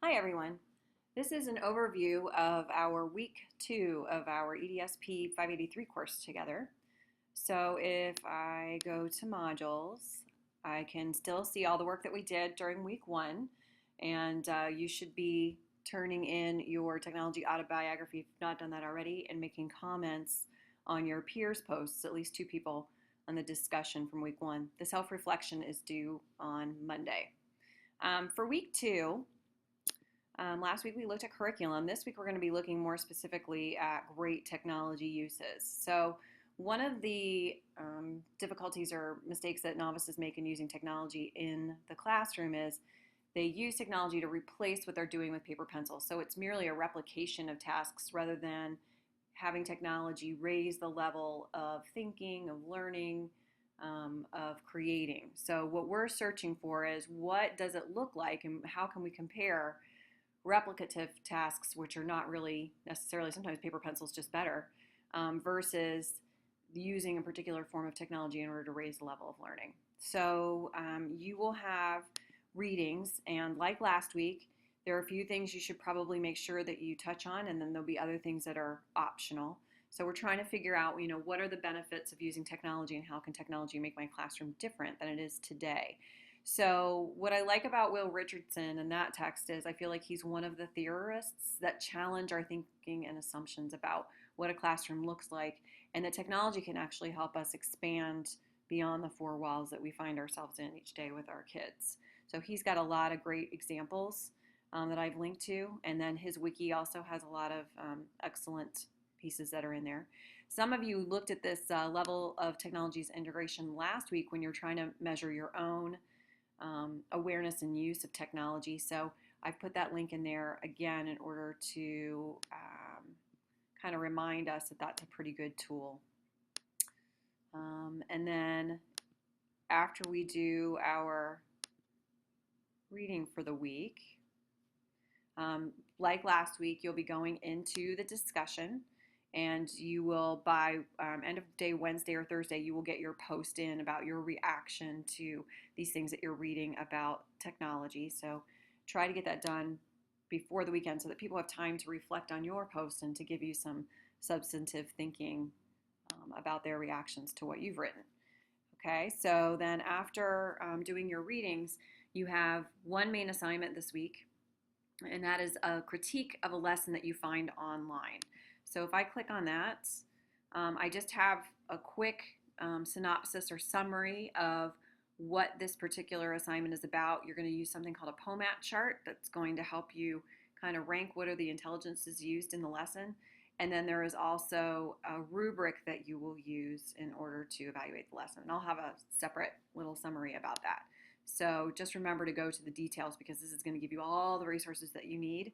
Hi everyone. This is an overview of our week 2 of our EDSP 583 course together. So if I go to modules, I can still see all the work that we did during week 1, and you should be turning in your technology autobiography if you've not done that already, and making comments on your peers' posts, at least 2 people, on the discussion from week 1. The self-reflection is due on Monday. For week 2, last week we looked at curriculum. This week we're going to be looking more specifically at great technology uses. So one of the difficulties or mistakes that novices make in using technology in the classroom is they use technology to replace what they're doing with paper pencil. So it's merely a replication of tasks rather than having technology raise the level of thinking, of learning, of creating. So what we're searching for is what does it look like and how can we compare replicative tasks, which are not really necessarily, sometimes paper pencil is just better, versus using a particular form of technology in order to raise the level of learning. So you will have readings, and like last week, there are a few things you should probably make sure that you touch on, and then there'll be other things that are optional. So we're trying to figure out, what are the benefits of using technology and how can technology make my classroom different than it is today. So what I like about Will Richardson in that text is I feel like he's one of the theorists that challenge our thinking and assumptions about what a classroom looks like, and that technology can actually help us expand beyond the 4 walls that we find ourselves in each day with our kids. So he's got a lot of great examples that I've linked to, and then his wiki also has a lot of excellent pieces that are in there. Some of you looked at this level of technology's integration last week when you're trying to measure your own awareness and use of technology. So I've put that link in there again in order to kind of remind us that that's a pretty good tool. And then after we do our reading for the week, like last week, you'll be going into the discussion, and you will, by end of day Wednesday or Thursday, you will get your post in about your reaction to these things that you're reading about technology. So try to get that done before the weekend so that people have time to reflect on your post and to give you some substantive thinking about their reactions to what you've written. Okay, so then after doing your readings, you have one main assignment this week, and that is a critique of a lesson that you find online. So if I click on that, I just have a quick synopsis or summary of what this particular assignment is about. You're going to use something called a POMAT chart that's going to help you kind of rank what are the intelligences used in the lesson. And then there is also a rubric that you will use in order to evaluate the lesson. And I'll have a separate little summary about that. So just remember to go to the details because this is going to give you all the resources that you need.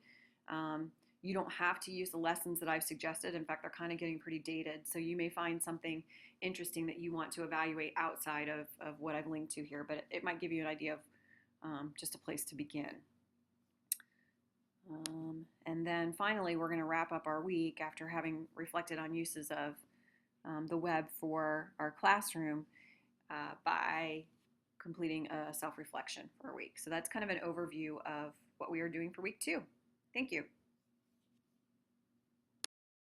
You don't have to use the lessons that I've suggested. In fact, they're kind of getting pretty dated. So you may find something interesting that you want to evaluate outside of what I've linked to here, but it might give you an idea of just a place to begin. And then finally, we're going to wrap up our week after having reflected on uses of the web for our classroom by completing a self-reflection for a week. So that's kind of an overview of what we are doing for week 2. Thank you.